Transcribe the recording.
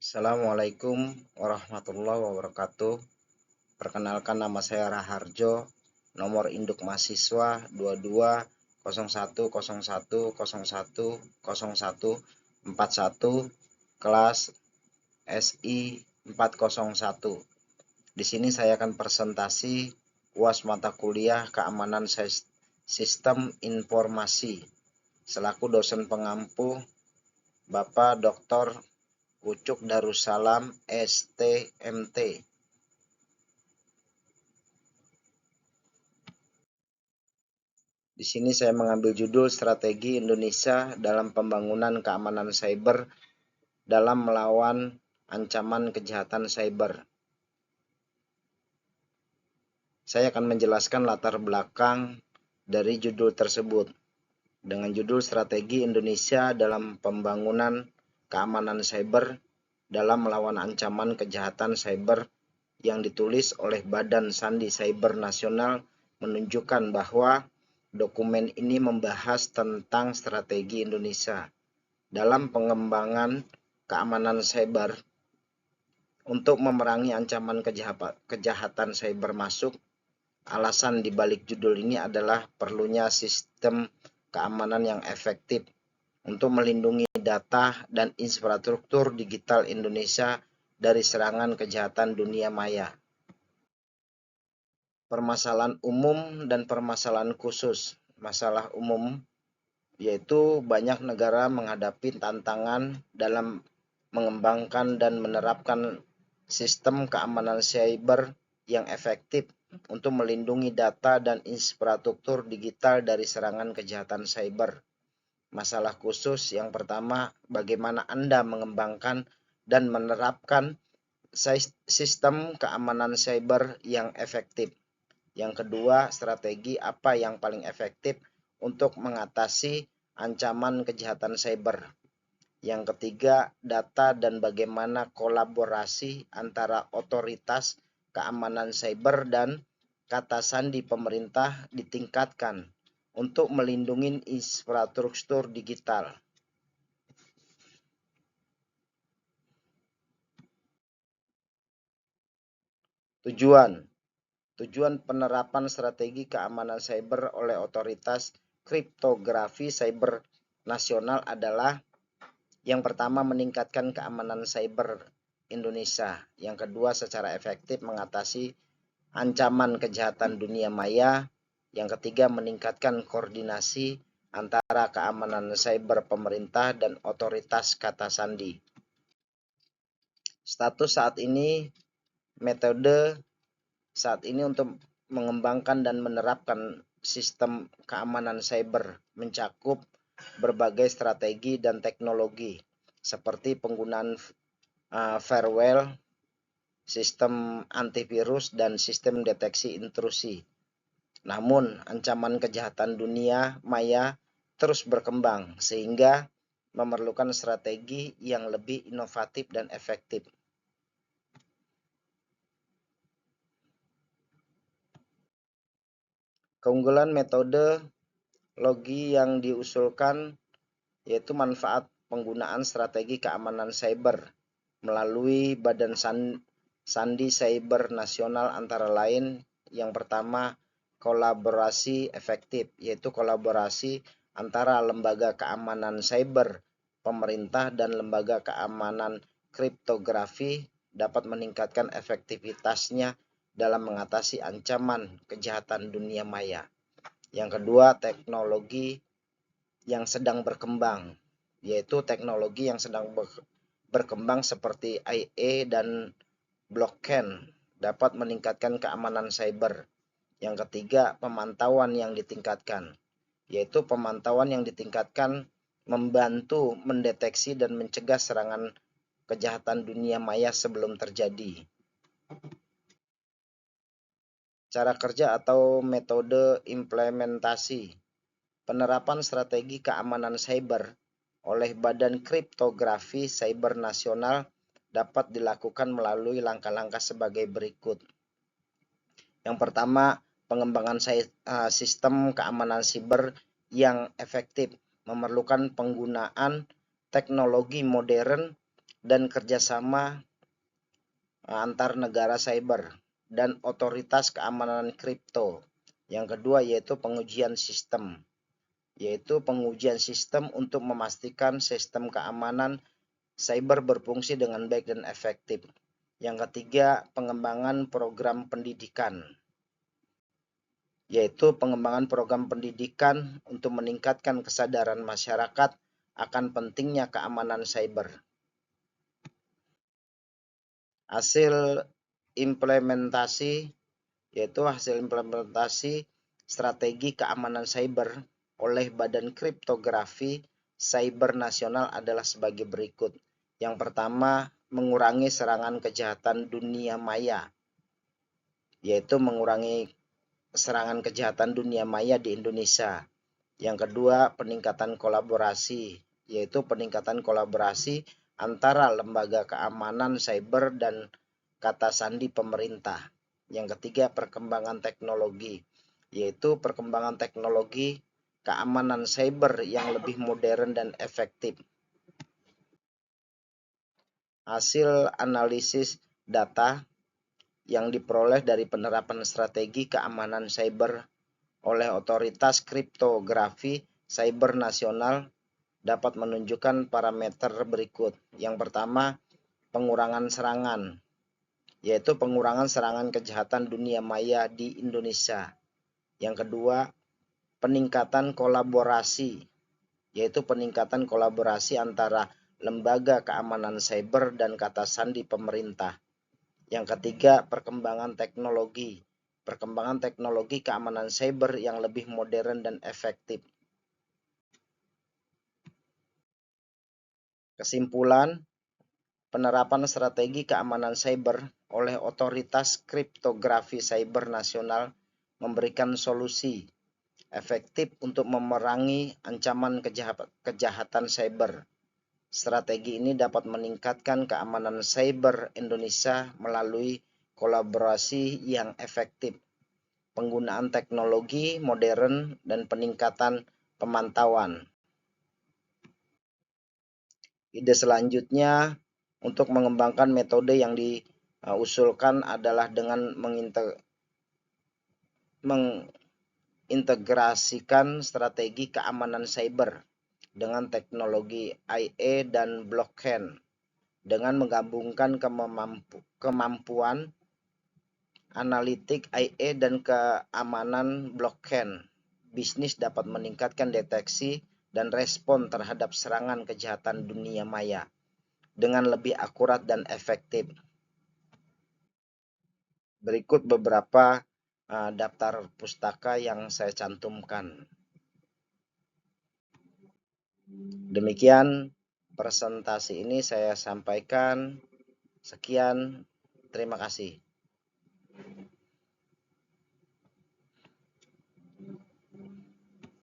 Assalamualaikum warahmatullahi wabarakatuh. Perkenalkan, nama saya Raharjo. Nomor induk mahasiswa 220101010141, kelas SI 401. Di sini saya akan presentasi UAS mata kuliah Keamanan Sistem Informasi selaku dosen pengampu Bapak Dr. Ucuk Darussalam STMT. Di sini saya mengambil judul Strategi Indonesia dalam Pembangunan Keamanan Cyber dalam Melawan Ancaman Kejahatan Cyber. Saya akan menjelaskan latar belakang dari judul tersebut dengan judul Strategi Indonesia dalam Pembangunan Keamanan Cyber dalam Melawan Ancaman Kejahatan Cyber yang ditulis oleh Badan Sandi Cyber Nasional menunjukkan bahwa dokumen ini membahas tentang strategi Indonesia dalam pengembangan keamanan cyber untuk memerangi ancaman kejahatan cyber masuk. Alasan dibalik judul ini adalah perlunya sistem keamanan yang efektif untuk melindungi data dan infrastruktur digital Indonesia dari serangan kejahatan dunia maya. Permasalahan umum dan permasalahan khusus. Masalah umum yaitu banyak negara menghadapi tantangan dalam mengembangkan dan menerapkan sistem keamanan cyber yang efektif untuk melindungi data dan infrastruktur digital dari serangan kejahatan cyber. Masalah khusus yang pertama, bagaimana Anda mengembangkan dan menerapkan sistem keamanan cyber yang efektif. Yang kedua, strategi apa yang paling efektif untuk mengatasi ancaman kejahatan cyber. Yang ketiga, data dan bagaimana kolaborasi antara otoritas keamanan cyber dan kata sandi pemerintah ditingkatkan untuk melindungi infrastruktur digital. Tujuan penerapan strategi keamanan cyber oleh otoritas kriptografi cyber nasional adalah yang pertama, meningkatkan keamanan cyber Indonesia. Yang kedua, secara efektif mengatasi ancaman kejahatan dunia maya. Yang ketiga, meningkatkan koordinasi antara keamanan cyber pemerintah dan otoritas kata sandi. Status saat ini, metode saat ini untuk mengembangkan dan menerapkan sistem keamanan cyber mencakup berbagai strategi dan teknologi seperti penggunaan firewall, sistem antivirus, dan sistem deteksi intrusi. Namun, ancaman kejahatan dunia maya terus berkembang sehingga memerlukan strategi yang lebih inovatif dan efektif. Keunggulan metodologi yang diusulkan yaitu manfaat penggunaan strategi keamanan cyber melalui Badan Sandi Cyber Nasional antara lain yang pertama, kolaborasi efektif, yaitu kolaborasi antara lembaga keamanan cyber pemerintah dan lembaga keamanan kriptografi dapat meningkatkan efektivitasnya dalam mengatasi ancaman kejahatan dunia maya. Yang kedua, teknologi yang sedang berkembang, yaitu teknologi yang sedang berkembang seperti AI dan blockchain dapat meningkatkan keamanan cyber. Yang ketiga, pemantauan yang ditingkatkan, yaitu pemantauan yang ditingkatkan membantu mendeteksi dan mencegah serangan kejahatan dunia maya sebelum terjadi. Cara kerja atau metode implementasi. Penerapan strategi keamanan cyber oleh Badan Kriptografi Cyber Nasional dapat dilakukan melalui langkah-langkah sebagai berikut. Yang pertama, pengembangan sistem keamanan siber yang efektif memerlukan penggunaan teknologi modern dan kerjasama antar negara cyber dan otoritas keamanan kripto. Yang kedua yaitu pengujian sistem, untuk memastikan sistem keamanan cyber berfungsi dengan baik dan efektif. Yang ketiga, pengembangan program pendidikan, yaitu pengembangan program pendidikan untuk meningkatkan kesadaran masyarakat akan pentingnya keamanan cyber. Hasil implementasi strategi keamanan cyber oleh Badan Kriptografi Cyber Nasional adalah sebagai berikut. Yang pertama, mengurangi serangan kejahatan dunia maya, yaitu mengurangi serangan kejahatan dunia maya di Indonesia. Yang kedua, peningkatan kolaborasi, yaitu peningkatan kolaborasi antara lembaga keamanan cyber dan kata sandi pemerintah. Yang ketiga, perkembangan teknologi, yaitu perkembangan teknologi keamanan cyber yang lebih modern dan efektif. Hasil analisis data yang diperoleh dari penerapan strategi keamanan cyber oleh Otoritas Kriptografi Cyber Nasional dapat menunjukkan parameter berikut. Yang pertama, pengurangan serangan, yaitu pengurangan serangan kejahatan dunia maya di Indonesia. Yang kedua, peningkatan kolaborasi, yaitu peningkatan kolaborasi antara lembaga keamanan cyber dan kata sandi pemerintah. Yang ketiga, perkembangan teknologi keamanan cyber yang lebih modern dan efektif. Kesimpulan, penerapan strategi keamanan cyber oleh Otoritas Kriptografi Cyber Nasional memberikan solusi efektif untuk memerangi ancaman kejahatan cyber. Strategi ini dapat meningkatkan keamanan cyber Indonesia melalui kolaborasi yang efektif, penggunaan teknologi modern, dan peningkatan pemantauan. Ide selanjutnya untuk mengembangkan metode yang diusulkan adalah dengan mengintegrasikan strategi keamanan cyber dengan teknologi AI dan blockchain. Dengan menggabungkan kemampuan analitik AI dan keamanan blockchain, bisnis dapat meningkatkan deteksi dan respon terhadap serangan kejahatan dunia maya dengan lebih akurat dan efektif. Berikut beberapa daftar pustaka yang saya cantumkan. Demikian presentasi ini saya sampaikan. Sekian, terima kasih.